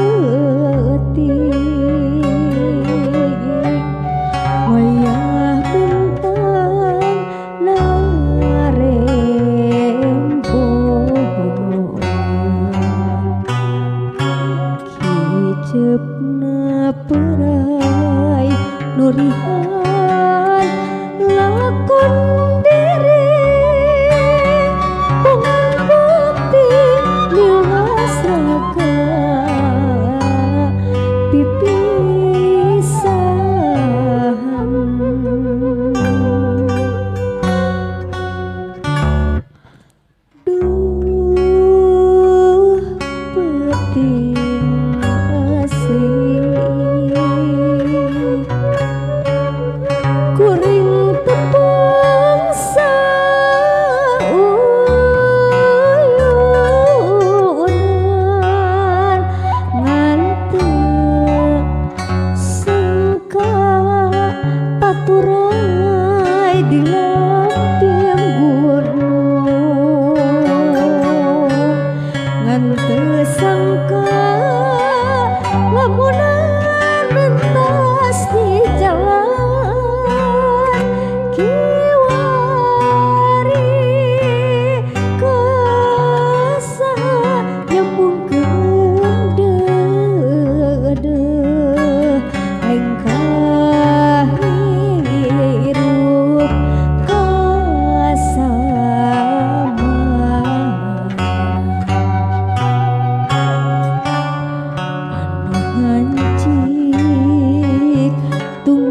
wayah bintang narempo kicepna perai nurihan lakon diri dengan bukti nilas raga pipisahan duh peting asih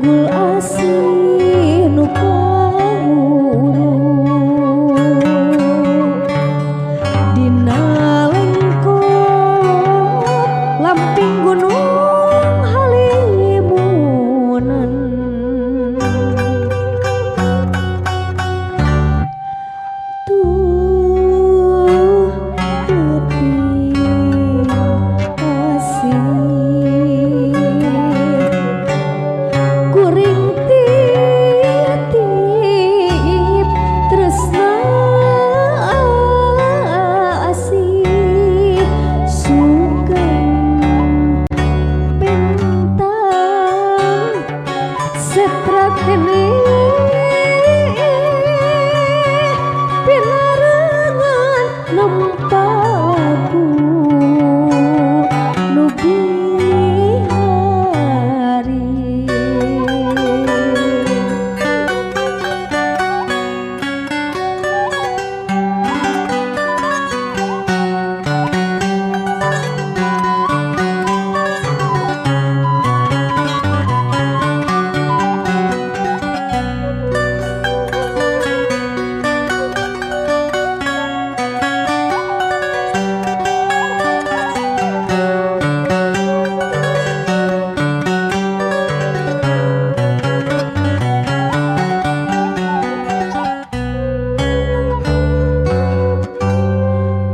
tunggul asih nu panguru dina lengkop lamping gunung halimunan tuh putih asih kuring titip tresna asih sugeng pentang setrak kene pinarengan nempaku nugi hari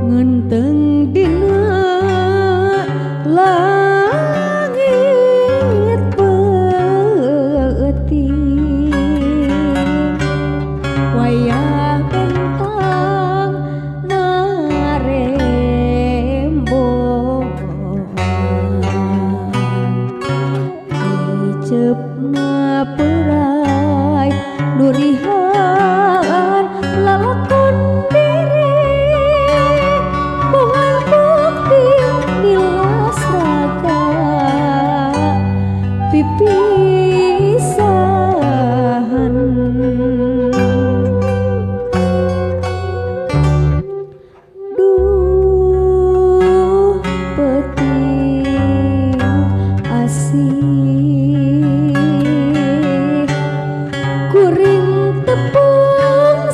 ngenteng dina langit peuting wayah bentang narembong icep ngaperai nurihan lalakon diri bungan bukti nilas raga pipisahan duh peti asih kuring tepung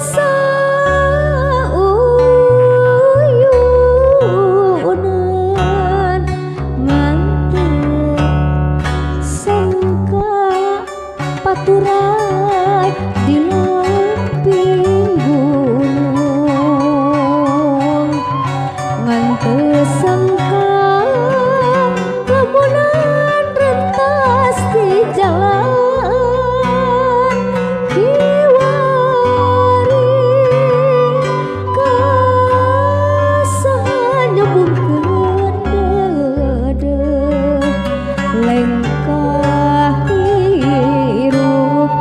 sauyunan ngantek sangka paturai di lamping gunung ngantek sangka lamunan rentas di jalan kiwari kasaha nyebungkeun dedeuh lengkah hirup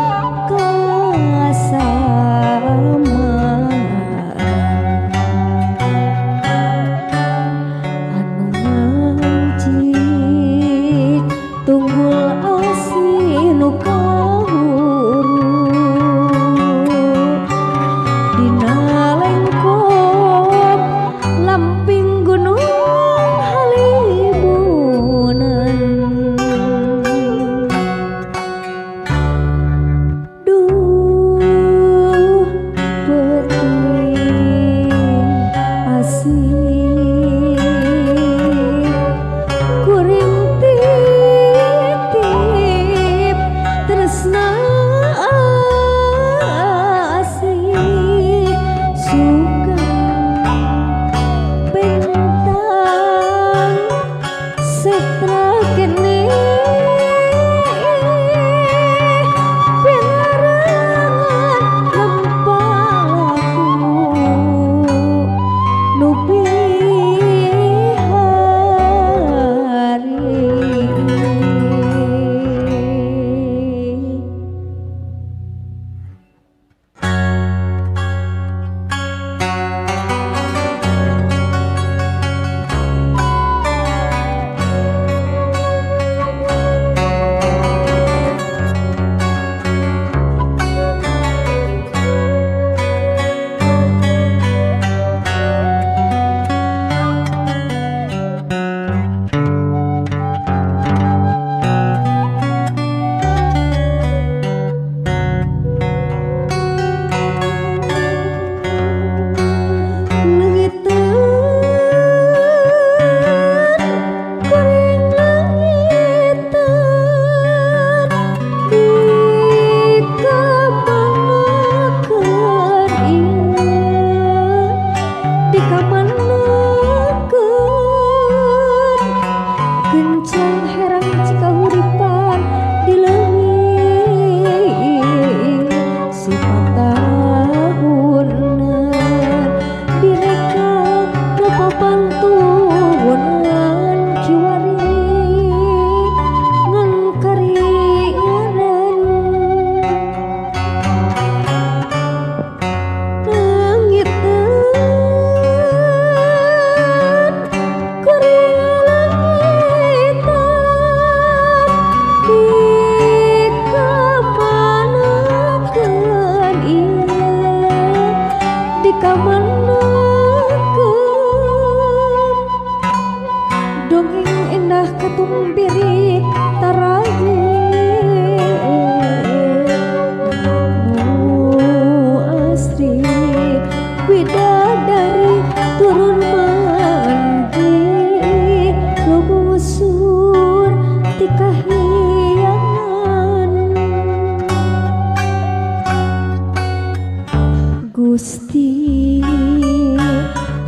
Gusti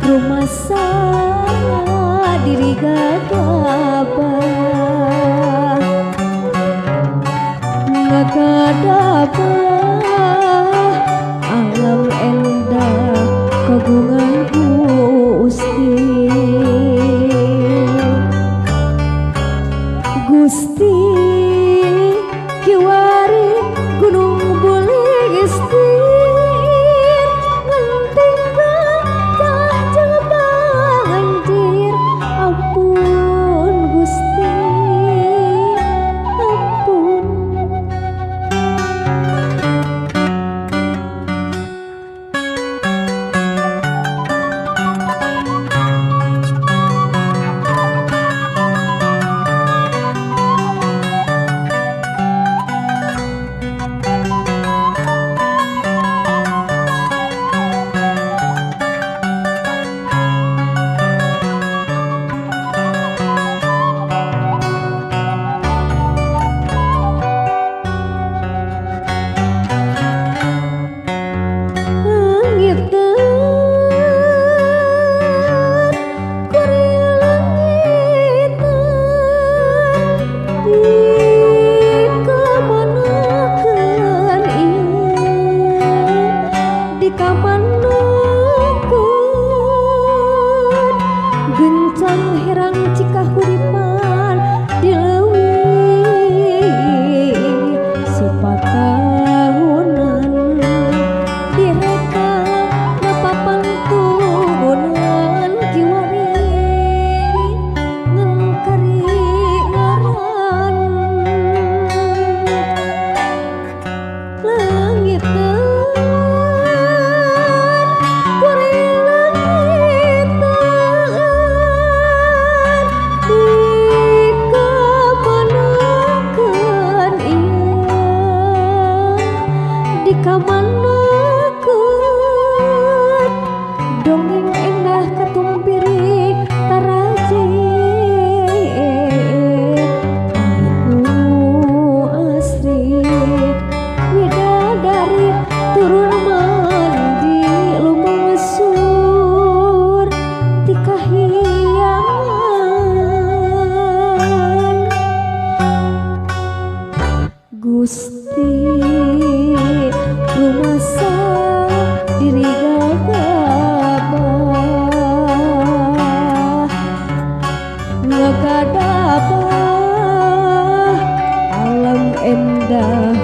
rumasa diri gagabah ngagabah alam endah kagungan Gusti Gusti kiwari gunung bulistir ngenting gajah coba nganjir ampun Gusti ampun gencang herang cikah huripan dileuwih sepatahunan direka nepapan tubunan kiwari ngengkari ngaran langit kamanakeun dongeng endah katumpiri taraje anu asri widadari turun mandi lumengsur ti kahyangan Gusti rumasa diri gagabah ngagadabah alam endah